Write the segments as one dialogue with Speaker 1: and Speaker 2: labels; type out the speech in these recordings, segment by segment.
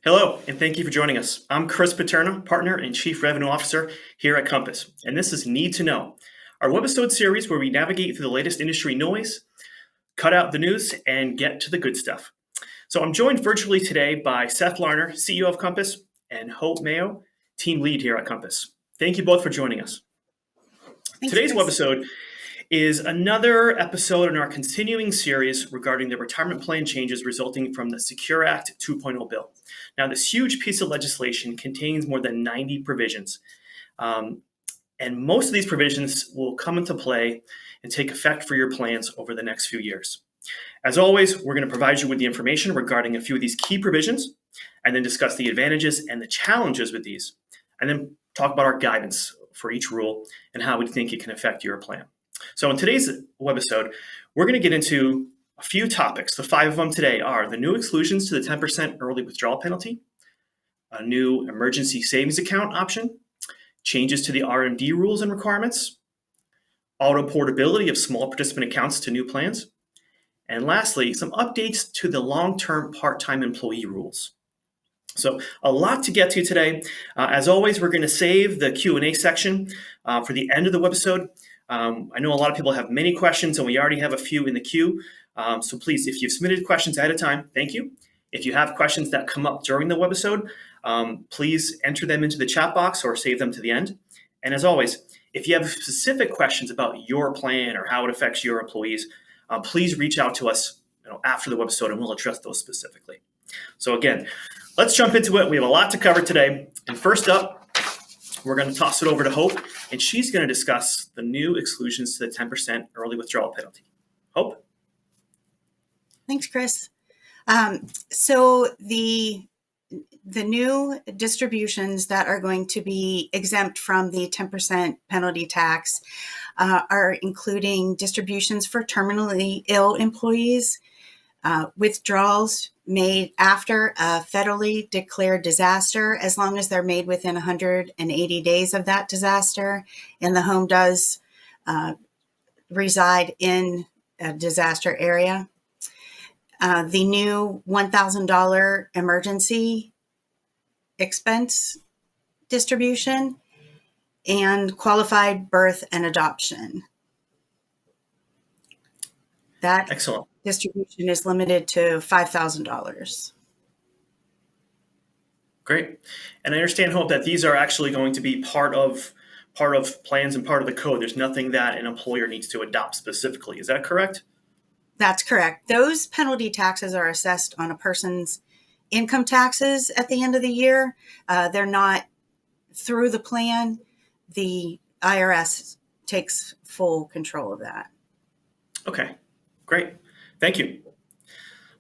Speaker 1: Hello, and thank you for joining us. I'm Chris Paterno, Partner and Chief Revenue Officer here at Compass, and this is Need to Know, our Webisode series where we navigate through the latest industry noise, cut out the news, and get to the good stuff. So I'm joined virtually today by Seth Larner, CEO of Compass, and Hope Mayo, Team Lead here at Compass. Thank you both for joining us.
Speaker 2: Thanks,
Speaker 1: Today's
Speaker 2: Chris.
Speaker 1: webisode is another episode in our continuing series regarding the retirement plan changes resulting from the Secure Act 2.0 bill. Now, this huge piece of legislation contains more than 90 provisions, and most of these provisions will come into play and take effect for your plans over the next few years. As always, we're going to provide you with the information regarding a few of these key provisions, and then discuss the advantages and the challenges with these, and then talk about our guidance for each rule and how we think it can affect your plan. So in today's webisode, we're going to get into a few topics. The 5 of them today are the new exclusions to the 10% early withdrawal penalty, a new emergency savings account option, changes to the R&D rules and requirements, auto-portability of small participant accounts to new plans, and lastly, some updates to the long-term part-time employee rules. So a lot to get to today. As always, we're going to save the Q&A section for the end of the webisode. I know a lot of people have many questions, and we already have a few in the queue. So please, if you've submitted questions ahead of time, thank you. If you have questions that come up during the webisode, please enter them into the chat box or save them to the end. And as always, if you have specific questions about your plan or how it affects your employees, please reach out to us after the webisode, and we'll address those specifically. So again, let's jump into it. We have a lot to cover today. And first up, we're going to toss it over to Hope, and she's going to discuss the new exclusions to the 10% early withdrawal penalty. Hope?
Speaker 2: Thanks, Chris. So the new distributions that are going to be exempt from the 10% penalty tax are including distributions for terminally ill employees, withdrawals made after a federally declared disaster, as long as they're made within 180 days of that disaster, and the home does reside in a disaster area. The new $1,000 emergency expense distribution, and qualified birth and adoption. That
Speaker 1: Excellent.
Speaker 2: distribution is limited to $5,000.
Speaker 1: Great. And I understand, Hope, that these are actually going to be part of plans and part of the code. There's nothing that an employer needs to adopt specifically. Is that correct?
Speaker 2: That's correct. Those penalty taxes are assessed on a person's income taxes at the end of the year. They're not through the plan. The IRS takes full control of that.
Speaker 1: Okay, great. Thank you.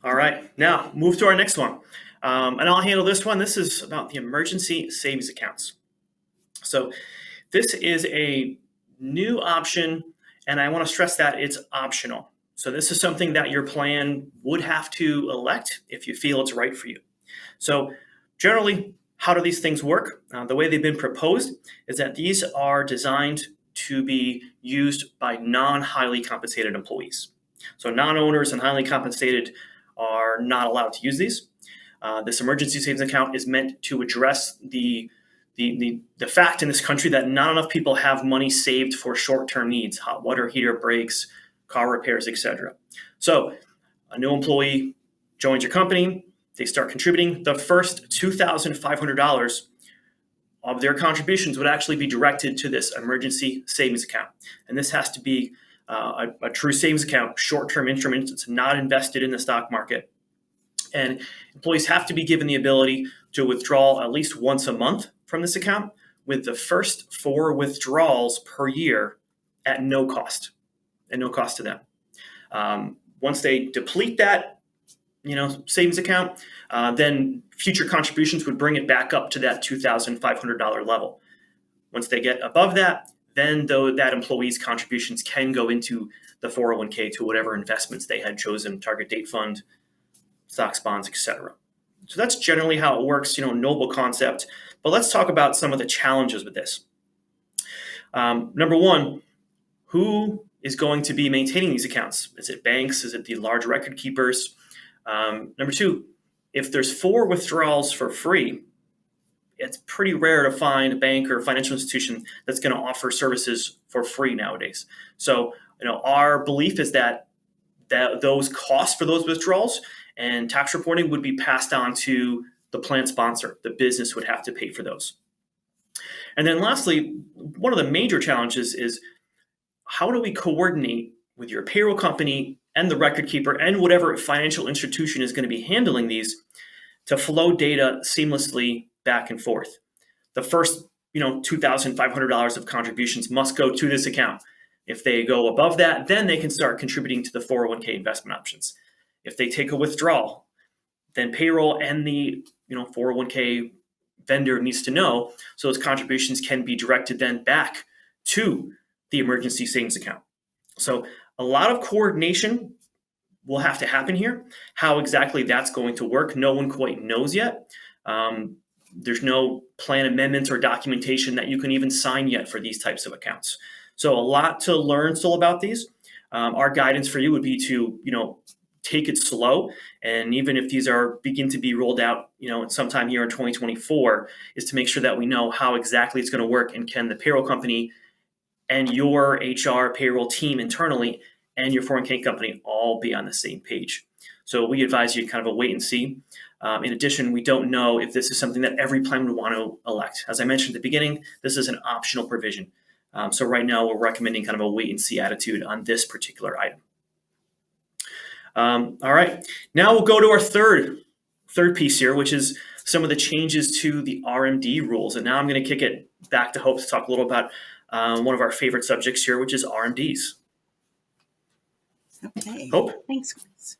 Speaker 1: All right, now move to our next one. And I'll handle this one. This is about the emergency savings accounts. So this is a new option, and I want to stress that it's optional. So this is something that your plan would have to elect if you feel it's right for you. So generally, how do these things work? The way they've been proposed is that these are designed to be used by non-highly compensated employees. So non-owners and highly compensated are not allowed to use these. This emergency savings account is meant to address the fact in this country that not enough people have money saved for short-term needs, hot water heater breaks, car repairs, etc. So a new employee joins your company, they start contributing. The first $2,500 of their contributions would actually be directed to this emergency savings account. And this has to be a true savings account, short-term instruments. It's not invested in the stock market. And employees have to be given the ability to withdraw at least once a month from this account, with the first 4 withdrawals per year at no cost, to them. Once they deplete that savings account, then future contributions would bring it back up to that $2,500 level. Once they get above that, then that employee's contributions can go into the 401k to whatever investments they had chosen, target date fund, stocks, bonds, etc. So that's generally how it works, noble concept. But let's talk about some of the challenges with this. Number one, who is going to be maintaining these accounts? Is it banks? Is it the large record keepers? Number two, if there's 4 withdrawals for free, it's pretty rare to find a bank or financial institution that's going to offer services for free nowadays. So, our belief is that those costs for those withdrawals and tax reporting would be passed on to the plan sponsor. The business would have to pay for those. And then lastly, one of the major challenges is, how do we coordinate with your payroll company and the record keeper and whatever financial institution is going to be handling these to flow data seamlessly back and forth? The first, $2,500 of contributions must go to this account. If they go above that, then they can start contributing to the 401k investment options. If they take a withdrawal, then payroll and the 401k vendor needs to know, so those contributions can be directed then back to the emergency savings account. So a lot of coordination will have to happen here. How exactly that's going to work, no one quite knows yet. There's no plan amendments or documentation that you can even sign yet for these types of accounts. So a lot to learn still about these. Our guidance for you would be to, take it slow. And even if these begin to be rolled out, sometime here in 2024, is to make sure that we know how exactly it's going to work, and can the payroll company and your HR payroll team internally and your 401k company all be on the same page. So we advise you kind of a wait and see. In addition, we don't know if this is something that every plan would want to elect. As I mentioned at the beginning, this is an optional provision. So right now we're recommending kind of a wait and see attitude on this particular item. All right, now we'll go to our third piece here, which is some of the changes to the RMD rules. And now I'm going to kick it back to Hope to talk a little about one of our favorite subjects here, which is RMDs.
Speaker 2: Okay.
Speaker 1: Hope.
Speaker 2: Thanks, Chris.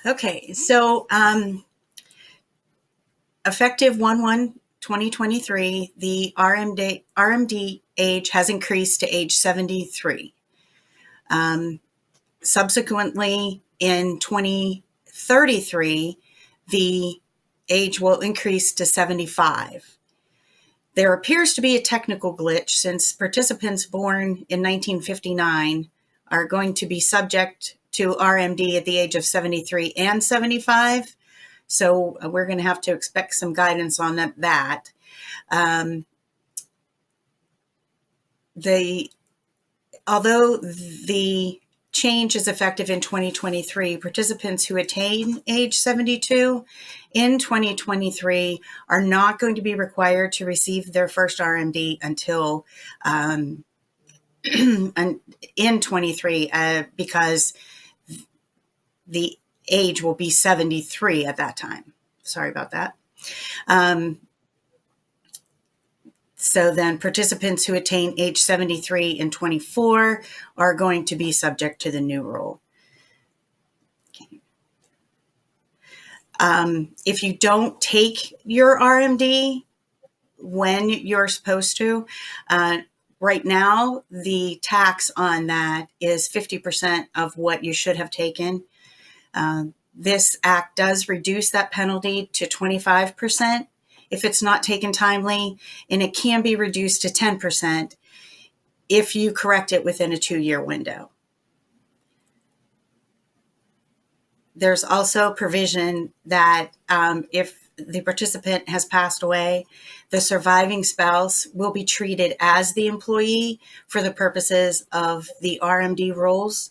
Speaker 2: Okay, so effective 1/1/2023, the RMD age has increased to age 73. Subsequently, in 2033, the age will increase to 75. There appears to be a technical glitch, since participants born in 1959 are going to be subject to RMD at the age of 73 and 75. So we're going to have to expect some guidance on that. Although the change is effective in 2023, participants who attain age 72 in 2023 are not going to be required to receive their first RMD until in 23, because the age will be 73 at that time. Sorry about that. So then participants who attain age 73 in 24 are going to be subject to the new rule. Okay. If you don't take your RMD when you're supposed to, right now, the tax on that is 50% of what you should have taken. This act does reduce that penalty to 25% if it's not taken timely, and it can be reduced to 10% if you correct it within a 2-year window. There's also provision that if the participant has passed away, the surviving spouse will be treated as the employee for the purposes of the RMD rules.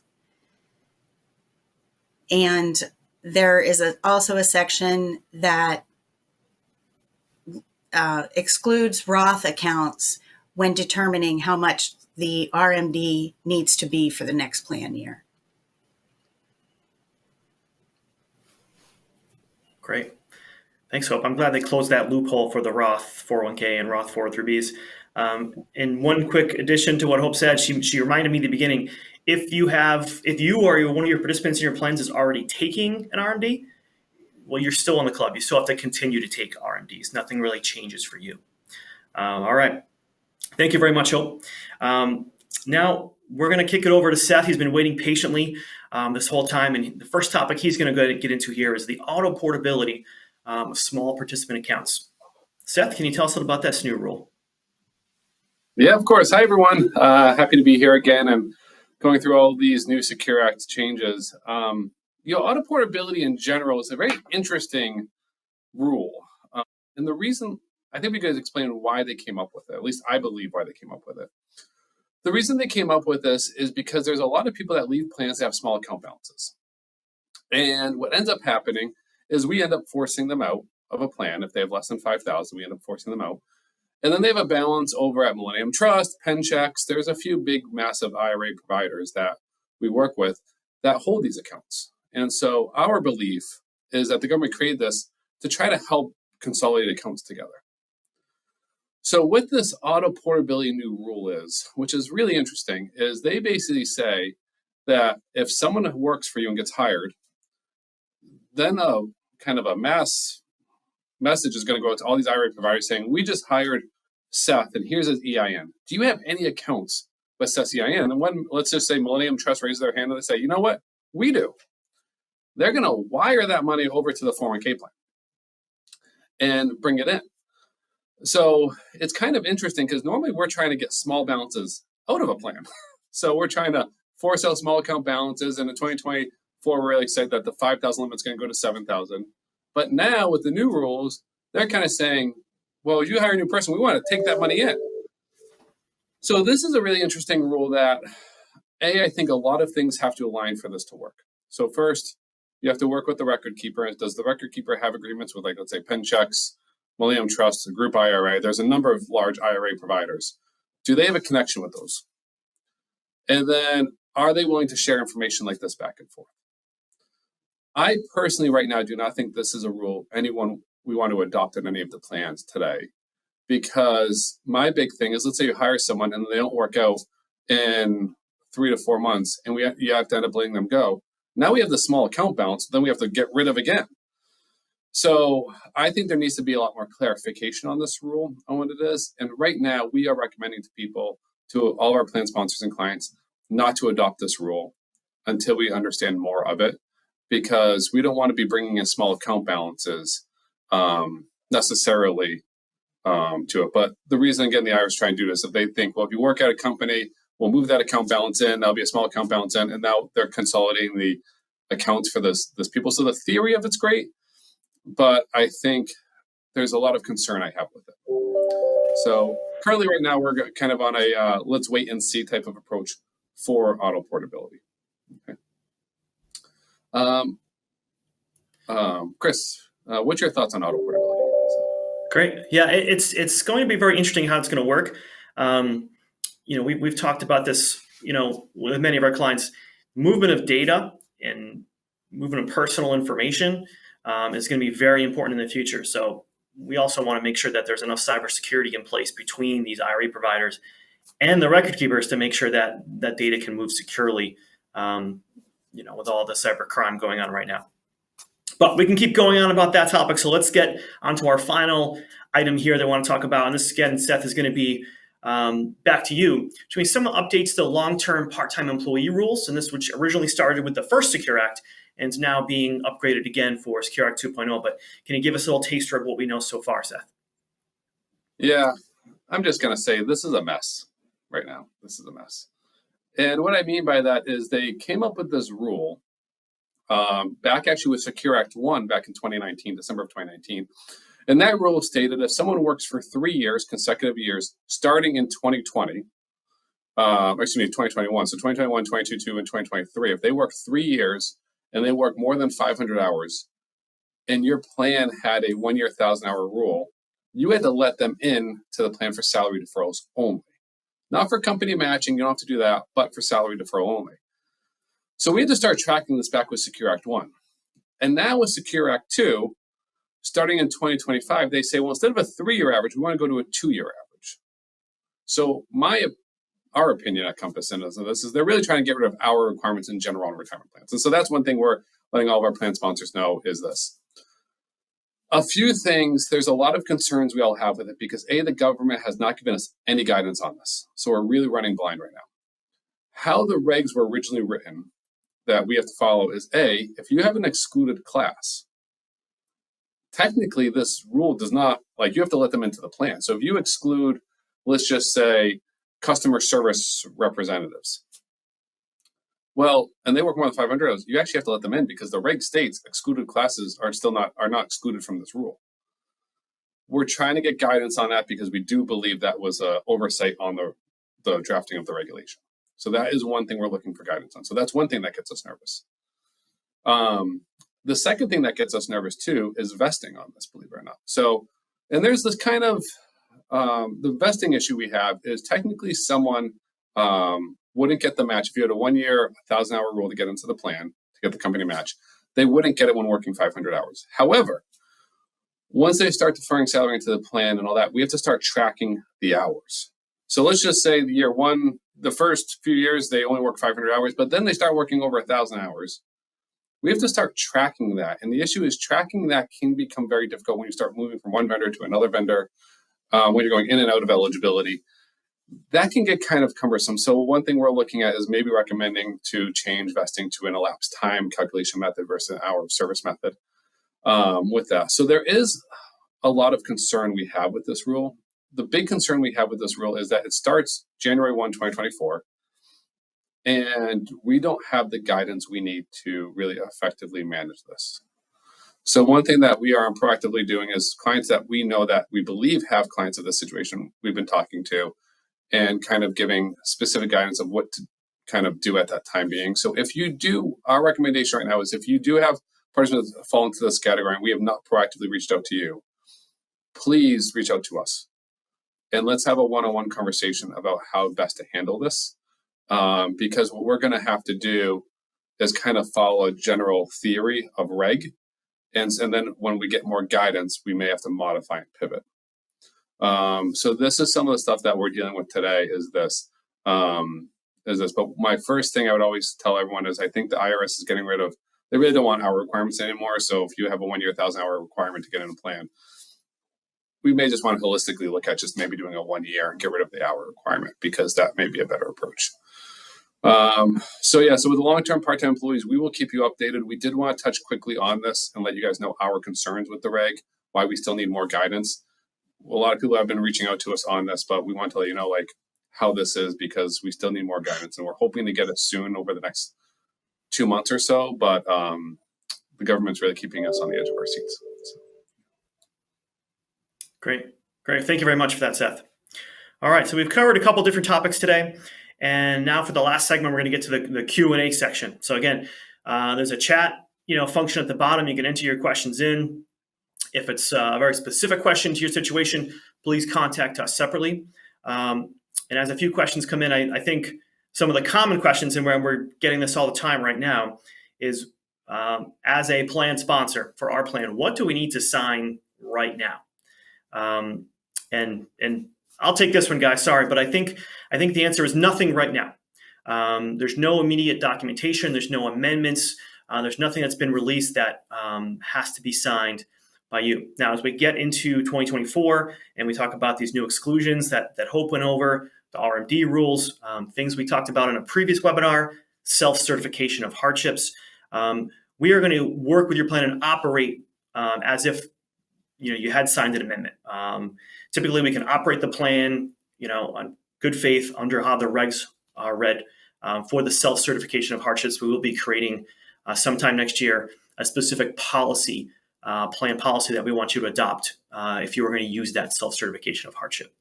Speaker 2: And there is also a section that excludes Roth accounts when determining how much the RMD needs to be for the next plan year.
Speaker 1: Great. Thanks, Hope. I'm glad they closed that loophole for the Roth 401k and Roth 403bs. And one quick addition to what Hope said, she reminded me at the beginning, if you or one of your participants in your plans is already taking an RMD, well, you're still in the club. You still have to continue to take RMDs. Nothing really changes for you. All right. Thank you very much, Hope. Now we're going to kick it over to Seth. He's been waiting patiently this whole time. And the first topic he's going to get into here is the auto-portability of small participant accounts. Seth, can you tell us a little about this new rule?
Speaker 3: Yeah, of course. Hi, everyone. Happy to be here again. I'm going through all these new Secure Act changes. Auto-portability in general is a very interesting rule. And the reason, I think we guys explain why they came up with it. At least I believe why they came up with it. The reason they came up with this is because there's a lot of people that leave plans that have small account balances. And what ends up happening is we end up forcing them out of a plan. If they have less than 5,000, we end up forcing them out. And then they have a balance over at Millennium Trust, pen checks. There's a few big, massive IRA providers that we work with that hold these accounts. And so our belief is that the government created this to try to help consolidate accounts together. So what this auto-portability new rule is, which is really interesting, is they basically say that if someone works for you and gets hired, then a kind of a mass message is going to go out to all these IRA providers saying, we just hired Seth and here's his EIN. Do you have any accounts with Seth's EIN? And when, let's just say Millennium Trust raises their hand and they say, you know what, we do. They're going to wire that money over to the 401k plan and bring it in. So it's kind of interesting because normally we're trying to get small balances out of a plan. So we're trying to force out small account balances. And in 2024, we're really excited that the 5,000 limit is going to go to 7,000. But now with the new rules, they're kind of saying, well, you hire a new person, we want to take that money in. So this is a really interesting rule that, I think a lot of things have to align for this to work. So first, you have to work with the record keeper. Does the record keeper have agreements with, like, let's say, pen checks, Millennium Trust, Group IRA? There's a number of large IRA providers. Do they have a connection with those? And then, are they willing to share information like this back and forth? I personally, right now, do not think this is a rule we want to adopt in any of the plans today. Because my big thing is, let's say you hire someone and they don't work out in 3 to 4 months, and you have to end up letting them go. Now we have the small account balance, then we have to get rid of again. So I think there needs to be a lot more clarification on this rule, on what it is. And right now, we are recommending to people, to all our plan sponsors and clients, not to adopt this rule until we understand more of it, because we don't want to be bringing in small account balances necessarily to it. But the reason, again, the IRS is trying to do this, if they think, well, if you work at a company, we'll move that account balance in, that'll be a small account balance in, and now they're consolidating the accounts for this people. So the theory of it's great, but I think there's a lot of concern I have with it. So currently right now, we're kind of on a let's wait and see type of approach for auto-portability. Okay. Chris, what's your thoughts on auto-portability?
Speaker 1: Great. Yeah, it's going to be very interesting how it's going to work. We've talked about this, with many of our clients. Movement of data and movement of personal information is going to be very important in the future. So we also want to make sure that there's enough cybersecurity in place between these IRA providers and the record keepers to make sure that that data can move securely, with all the cyber crime going on right now. But we can keep going on about that topic. So let's get onto our final item here that I want to talk about. And this, again, Seth, is going to be back to you. Some updates to long-term part-time employee rules, and this which originally started with the first Secure Act and is now being upgraded again for Secure Act 2.0. But can you give us a little taster of what we know so far, Seth?
Speaker 3: Yeah, I'm just going to say this is a mess right now. This is a mess. And what I mean by that is they came up with this rule back actually with Secure Act 1 back in 2019, December of 2019. And that rule stated if someone works for 3 years, consecutive years, starting in 2020, 2021, so 2021, 2022, and 2023, if they work 3 years and they work more than 500 hours, and your plan had a 1 year, 1,000-hour rule, you had to let them in to the plan for salary deferrals only. Not for company matching, you don't have to do that, but for salary deferral only. So we had to start tracking this back with Secure Act 1. And now with Secure Act 2, starting in 2025, they say, well, instead of a 3-year average, we want to go to a 2-year average. So our opinion at Compass and this is they're really trying to get rid of our requirements in general on retirement plans. And so that's one thing we're letting all of our plan sponsors know is this. A few things, there's a lot of concerns we all have with it because the government has not given us any guidance on this. So we're really running blind right now. How the regs were originally written that we have to follow is if you have an excluded class, technically this rule does not, you have to let them into the plan. So if you exclude, let's just say, customer service representatives, Well, and they work more than 500 hours, you actually have to let them in because the reg states excluded classes are not excluded from this rule. We're trying to get guidance on that because we do believe that was a oversight on the drafting of the regulation. So that is one thing we're looking for guidance on. So that's one thing that gets us nervous. The second thing that gets us nervous too is vesting on this, believe it or not. So, and there's this kind of, the vesting issue we have is technically someone wouldn't get the match if you had a 1 year, 1,000-hour rule to get into the plan, to get the company match. They wouldn't get it when working 500 hours. However, once they start deferring salary into the plan and all that, we have to start tracking the hours. So let's just say the year one, the first few years, they only work 500 hours, but then they start working over 1,000 hours. We have to start tracking that. And the issue is tracking that can become very difficult when you start moving from one vendor to another vendor, when you're going in and out of eligibility. That can get kind of cumbersome. So one thing we're looking at is maybe recommending to change vesting to an elapsed time calculation method versus an hour of service method with that. So there is a lot of concern we have with this rule. The big concern we have with this rule is that it starts January 1, 2024, and we don't have the guidance we need to really effectively manage this. So one thing that we are proactively doing is clients that we know that we believe have clients of this situation we've been talking to and kind of giving specific guidance of what to kind of do at that time being. So if you do, our recommendation right now is if you do have participants that fall into this category and we have not proactively reached out to you, please reach out to us. And let's have a one-on-one conversation about how best to handle this. Because what we're going to have to do is kind of follow a general theory of reg. And then when we get more guidance, we may have to modify and pivot. So this is some of the stuff that we're dealing with today is this. But my first thing I would always tell everyone is I think the IRS is getting rid of, they really don't want hour requirements anymore. So if you have a 1 year, 1,000-hour requirement to get in a plan, we may just want to holistically look at just maybe doing a 1 year and get rid of the hour requirement because that may be a better approach. So with the long-term part-time employees, we will keep you updated. We did want to touch quickly on this and let you guys know our concerns with the reg, why we still need more guidance. A lot of people have been reaching out to us on this, but we want to let you know how this is because we still need more guidance and we're hoping to get it soon over the next 2 months or so. But the government's really keeping us on the edge of our seats. So.
Speaker 1: Great. Thank you very much for that, Seth. All right, so we've covered a couple different topics today. And now for the last segment, we're going to get to the Q&A section. So again, there's a chat function at the bottom. You can enter your questions in. If it's a very specific question to your situation, please contact us separately. And as a few questions come in, I think some of the common questions, and where we're getting this all the time right now, is as a plan sponsor for our plan, what do we need to sign right now? And I'll take this one, guys. Sorry, but I think the answer is nothing right now. There's no immediate documentation. There's no amendments. There's nothing that's been released that has to be signed by you. Now, as we get into 2024 and we talk about these new exclusions that Hope went over, the RMD rules, things we talked about in a previous webinar, self-certification of hardships, we are going to work with your plan and operate as if you had signed an amendment. Typically, we can operate the plan, on good faith under how the regs are read for the self-certification of hardships. We will be creating sometime next year a specific policy, plan policy that we want you to adopt if you were going to use that self-certification of hardship.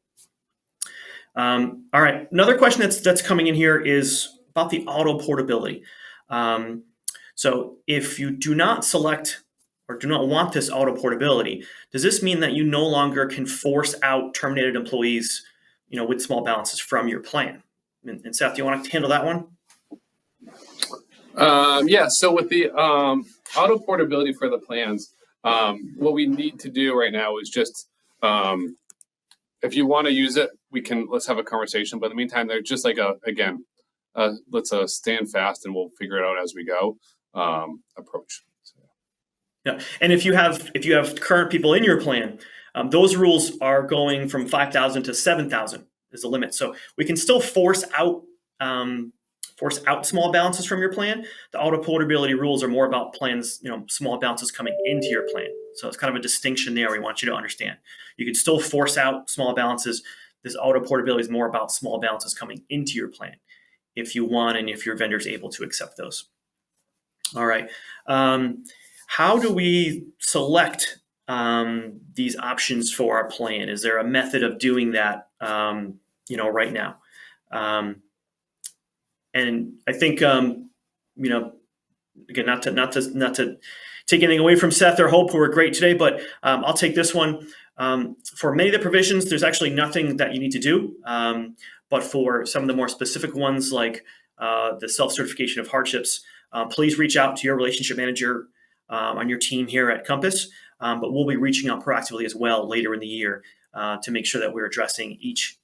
Speaker 1: All right, another question that's coming in here is about the auto-portability. So if you do not select or do not want this auto-portability, does this mean that you no longer can force out terminated employees, with small balances from your plan? And Seth, do you want to handle that one?
Speaker 3: So with the auto-portability for the plans, what we need to do right now is just, if you want to use it, let's have a conversation. But in the meantime, they're just let's stand fast and we'll figure it out as we go approach.
Speaker 1: Yeah, and if you have current people in your plan, those rules are going from 5,000 to 7,000 is the limit. So we can still force out small balances from your plan. The auto-portability rules are more about plans, small balances coming into your plan. So it's kind of a distinction there we want you to understand. You can still force out small balances. This auto-portability is more about small balances coming into your plan. if you want and if your vendor is able to accept those. All right. How do we select these options for our plan? Is there a method of doing that, right now? And I think, again, not to take anything away from Seth or Hope, who were great today, but I'll take this one. For many of the provisions, there's actually nothing that you need to do. But for some of the more specific ones, like the self-certification of hardships, please reach out to your relationship manager on your team here at Compass. But we'll be reaching out proactively as well later in the year to make sure that we're addressing each,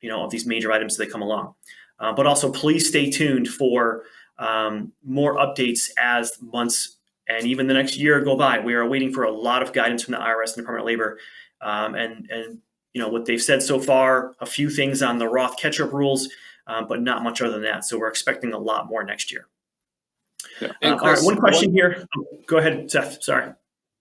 Speaker 1: of these major items as they come along. But also, please stay tuned for more updates as months and even the next year go by. We are waiting for a lot of guidance from the IRS and Department of Labor. And what they've said so far, a few things on the Roth catch-up rules, but not much other than that. So we're expecting a lot more next year.
Speaker 3: Yeah.
Speaker 1: All right, one question here. Go ahead, Seth. Sorry.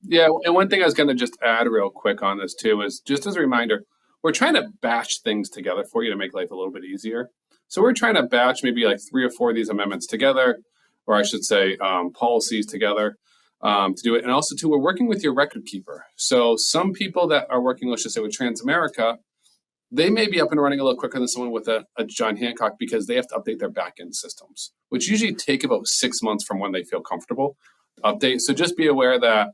Speaker 3: Yeah, and one thing I was going to just add real quick on this too is just as a reminder, we're trying to batch things together for you to make life a little bit easier. So we're trying to batch maybe like 3 or 4 of these amendments together, or I should say policies together to do it. And also too, we're working with your record keeper. So some people that are working, let's just say with Transamerica, they may be up and running a little quicker than someone with a John Hancock because they have to update their back-end systems, which usually take about 6 months from when they feel comfortable to update. So just be aware that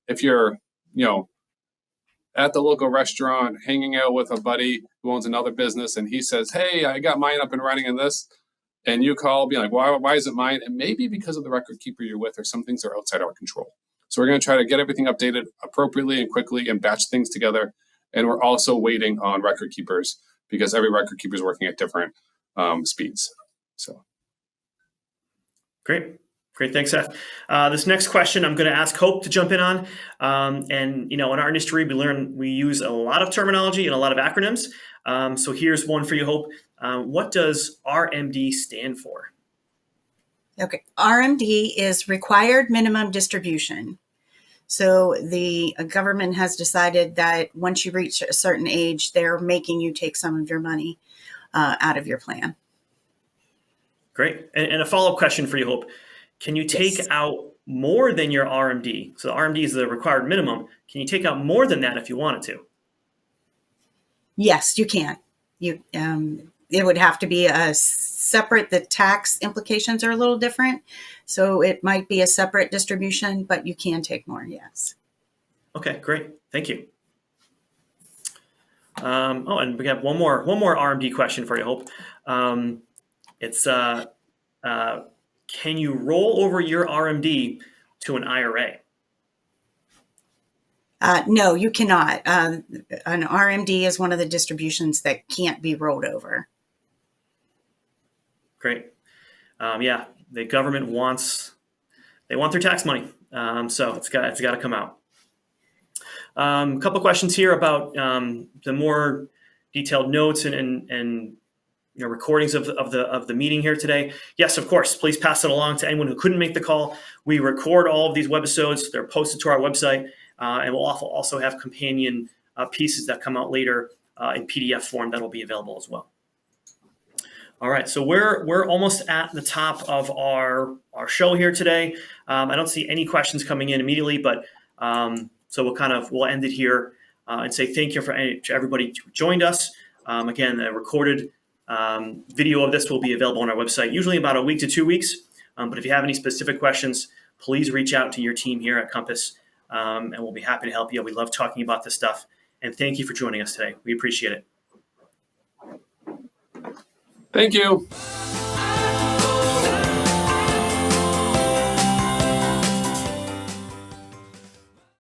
Speaker 3: if you're, at the local restaurant, hanging out with a buddy who owns another business, and he says, "Hey, I got mine up and running in this," and you call, be like, "Why is it mine?" And maybe because of the record keeper you're with, or some things are outside our control. So we're going to try to get everything updated appropriately and quickly and batch things together. And we're also waiting on record keepers because every record keeper is working at different speeds. So,
Speaker 1: Great. Thanks, Seth. This next question I'm going to ask Hope to jump in on. And in our industry, we use a lot of terminology and a lot of acronyms. So here's one for you, Hope. What does RMD stand for?
Speaker 2: Okay. RMD is required minimum distribution. So the government has decided that once you reach a certain age, they're making you take some of your money out of your plan.
Speaker 1: Great. And a follow-up question for you, Hope. Can you take out more than your RMD? So the RMD is the required minimum. Can you take out more than that if you wanted to?
Speaker 2: Yes, you can. It would have to be a separate. The tax implications are a little different. So it might be a separate distribution, but you can take more, yes. Okay,
Speaker 1: great. Thank you. And we have one more RMD question for you, Hope. It's can you roll over your RMD to an IRA?
Speaker 2: No, you cannot. An RMD is one of the distributions that can't be rolled over.
Speaker 1: Great. The government wants their tax money, so it's got to come out. A couple questions here about the more detailed notes and recordings of the meeting here today. Yes, of course. Please pass it along to anyone who couldn't make the call. We record all of these webisodes. They're posted to our website, and we'll also have companion pieces that come out later in PDF form that will be available as well. All right, so we're almost at the top of our show here today. I don't see any questions coming in immediately, but so we'll end it here and say thank you to everybody who joined us. Again, the recorded video of this will be available on our website, usually about a week to 2 weeks. But if you have any specific questions, please reach out to your team here at Compass, and we'll be happy to help you. We love talking about this stuff, and thank you for joining us today. We appreciate it.
Speaker 3: Thank you.